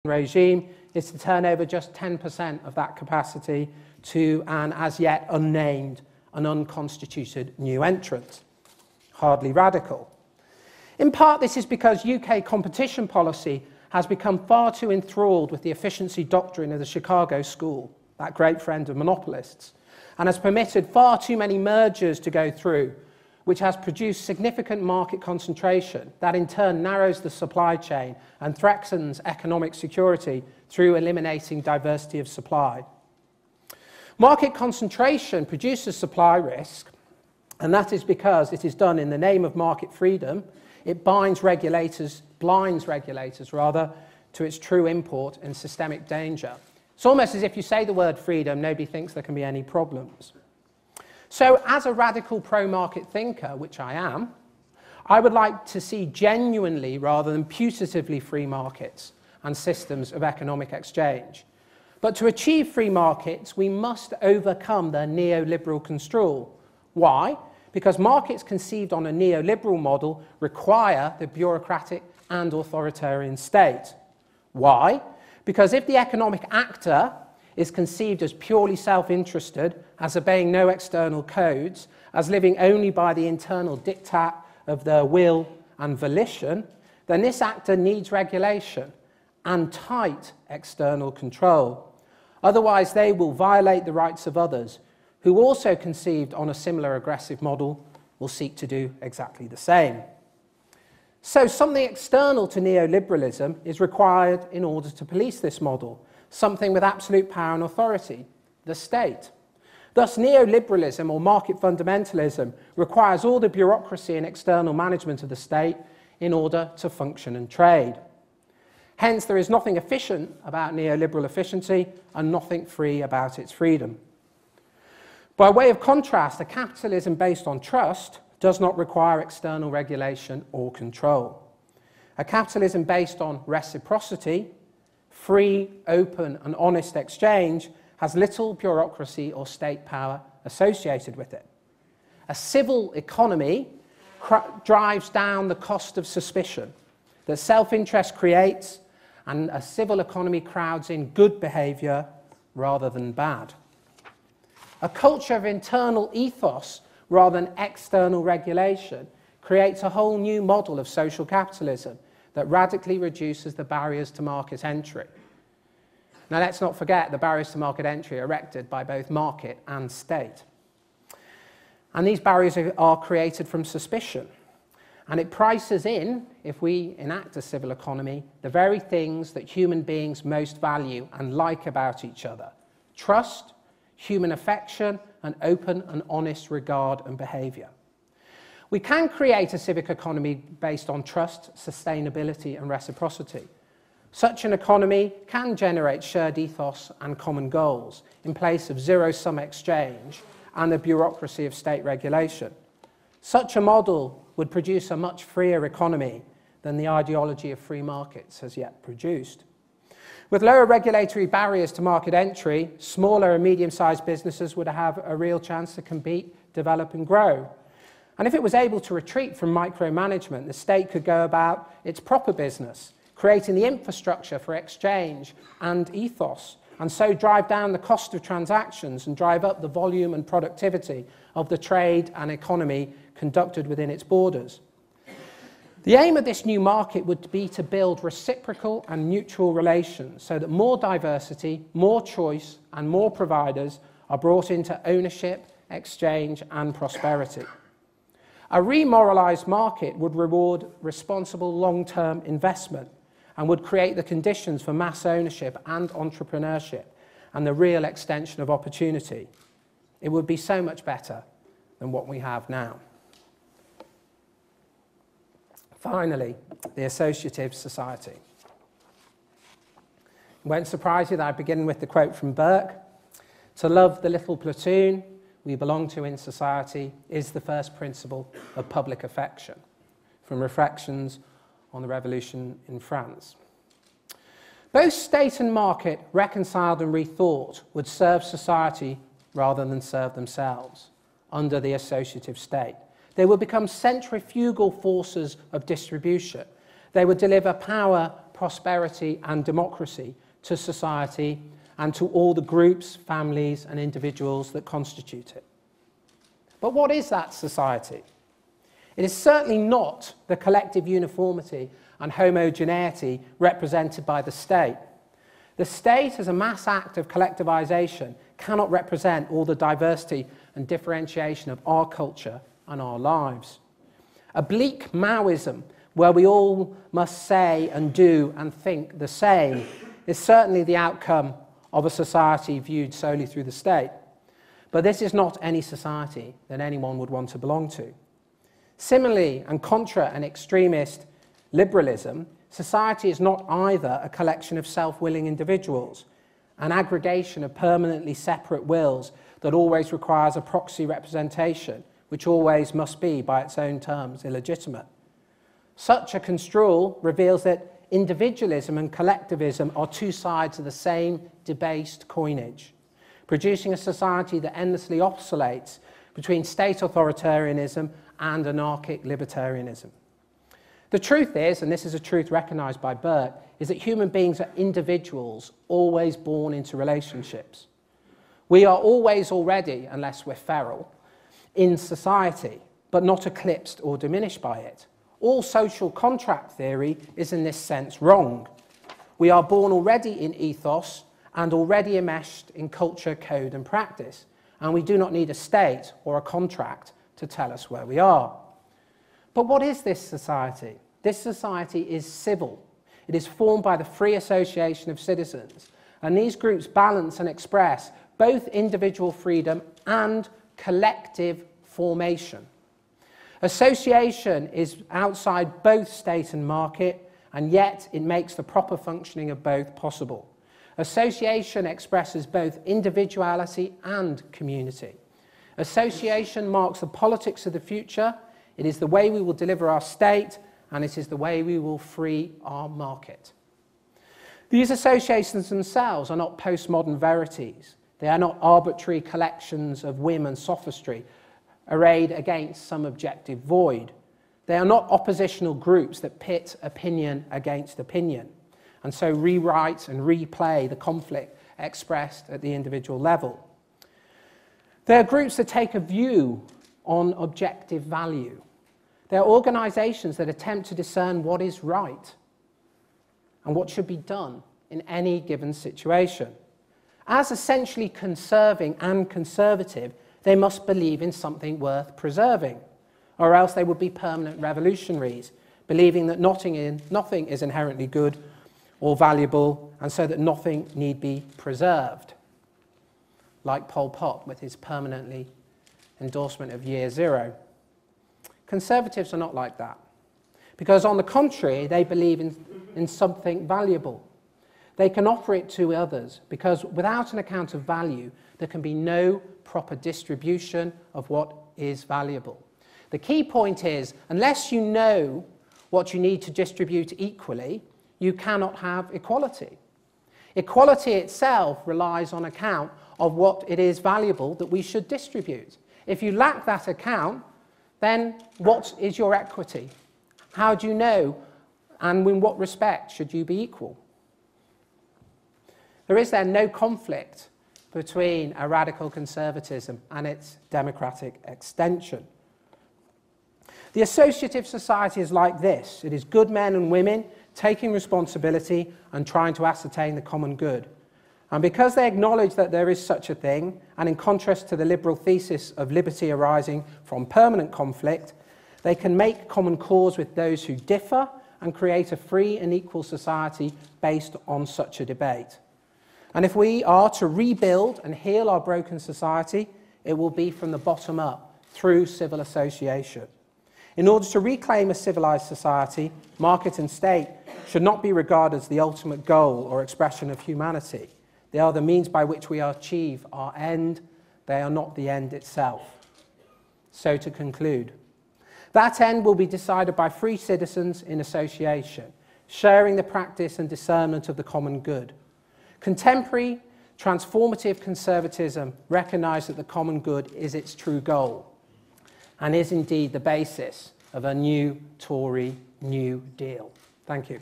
regime is to turn over just 10% of that capacity to an as yet unnamed and unconstituted new entrant. Hardly radical. In part, this is because UK competition policy has become far too enthralled with the efficiency doctrine of the Chicago School, that great friend of monopolists, and has permitted far too many mergers to go through, which has produced significant market concentration that in turn narrows the supply chain and threatens economic security through eliminating diversity of supply. Market concentration produces supply risk, and that is because it is done in the name of market freedom. It blinds regulators to its true import and systemic danger. It's almost as if you say the word freedom, nobody thinks there can be any problems. So as a radical pro-market thinker, which I am, I would like to see genuinely rather than putatively free markets and systems of economic exchange. But to achieve free markets, we must overcome the neoliberal construal. Why? Because markets conceived on a neoliberal model require the bureaucratic and authoritarian state. Why? Because if the economic actor is conceived as purely self-interested, as obeying no external codes, as living only by the internal diktat of their will and volition, then this actor needs regulation and tight external control. Otherwise, they will violate the rights of others, who also conceived on a similar aggressive model will seek to do exactly the same. So something external to neoliberalism is required in order to police this model, something with absolute power and authority, the state. Thus, neoliberalism or market fundamentalism requires all the bureaucracy and external management of the state in order to function and trade. Hence, there is nothing efficient about neoliberal efficiency and nothing free about its freedom. By way of contrast, a capitalism based on trust does not require external regulation or control. A capitalism based on reciprocity, free, open and honest exchange, has little bureaucracy or state power associated with it. A civil economy drives down the cost of suspicion that self-interest creates, and a civil economy crowds in good behaviour rather than bad. A culture of internal ethos rather than external regulation creates a whole new model of social capitalism that radically reduces the barriers to market entry. Now, let's not forget the barriers to market entry are erected by both market and state. And these barriers are created from suspicion. And it prices in, if we enact a civil economy, the very things that human beings most value and like about each other: trust, human affection, and open and honest regard and behaviour. We can create a civic economy based on trust, sustainability, and reciprocity. Such an economy can generate shared ethos and common goals in place of zero-sum exchange and the bureaucracy of state regulation. Such a model would produce a much freer economy than the ideology of free markets has yet produced. With lower regulatory barriers to market entry, smaller and medium-sized businesses would have a real chance to compete, develop and grow. And if it was able to retreat from micromanagement, the state could go about its proper business, creating the infrastructure for exchange and ethos, and so drive down the cost of transactions and drive up the volume and productivity of the trade and economy conducted within its borders. The aim of this new market would be to build reciprocal and mutual relations so that more diversity, more choice, and more providers are brought into ownership, exchange, and prosperity. A remoralised market would reward responsible long-term investment and would create the conditions for mass ownership and entrepreneurship and the real extension of opportunity. It would be so much better than what we have now. Finally, the associative society. It won't surprise you that I begin with the quote from Burke: "To love the little platoon we belong to in society is the first principle of public affection," from Reflections on the Revolution in France. Both state and market, reconciled and rethought, would serve society rather than serve themselves under the associative state. They would become centrifugal forces of distribution. They would deliver power prosperity and democracy to society and to all the groups, families and individuals that constitute it. But what is that society? It is certainly not the collective uniformity and homogeneity represented by the state. The state, as a mass act of collectivization, cannot represent all the diversity and differentiation of our culture and our lives. A bleak Maoism, where we all must say and do and think the same, is certainly the outcome of a society viewed solely through the state. But this is not any society that anyone would want to belong to. Similarly, and contra an extremist liberalism, society is not either a collection of self-willing individuals, an aggregation of permanently separate wills that always requires a proxy representation, which always must be, by its own terms, illegitimate. Such a construal reveals that individualism and collectivism are two sides of the same debased coinage, producing a society that endlessly oscillates between state authoritarianism and anarchic libertarianism. The truth is, and this is a truth recognized by Burke, is that human beings are individuals always born into relationships. We are always already, unless we're feral, in society, but not eclipsed or diminished by it. All social contract theory is in this sense wrong. We are born already in ethos and already enmeshed in culture, code and practice, and we do not need a state or a contract to tell us where we are. But what is this society? This society is civil. It is formed by the free association of citizens, and these groups balance and express both individual freedom and collective formation. Association is outside both state and market, and yet it makes the proper functioning of both possible. Association expresses both individuality and community. Association marks the politics of the future. It is the way we will deliver our state, and it is the way we will free our market. These associations themselves are not postmodern verities. They are not arbitrary collections of whim and sophistry arrayed against some objective void. They are not oppositional groups that pit opinion against opinion, and so rewrite and replay the conflict expressed at the individual level. They are groups that take a view on objective value. They are organizations that attempt to discern what is right and what should be done in any given situation. As essentially conserving and conservative, they must believe in something worth preserving, or else they would be permanent revolutionaries, believing that nothing is inherently good or valuable, and so that nothing need be preserved, like Pol Pot with his permanently endorsement of year zero. Conservatives are not like that, because on the contrary, they believe in something valuable. They can offer it to others, because without an account of value, there can be no proper distribution of what is valuable. The key point is, unless you know what you need to distribute equally, you cannot have equality. Equality itself relies on account of what it is valuable that we should distribute. If you lack that account, then what is your equity? How do you know, and in what respect should you be equal? There is then no conflict between a radical conservatism and its democratic extension. The associative society is like this. It is good men and women taking responsibility and trying to ascertain the common good. And because they acknowledge that there is such a thing, and in contrast to the liberal thesis of liberty arising from permanent conflict, they can make common cause with those who differ and create a free and equal society based on such a debate. And if we are to rebuild and heal our broken society, it will be from the bottom up, through civil association. In order to reclaim a civilized society, market and state should not be regarded as the ultimate goal or expression of humanity. They are the means by which we achieve our end. They are not the end itself. So to conclude, that end will be decided by free citizens in association, sharing the practice and discernment of the common good. Contemporary, transformative conservatism recognises that the common good is its true goal and is indeed the basis of a new Tory New Deal. Thank you.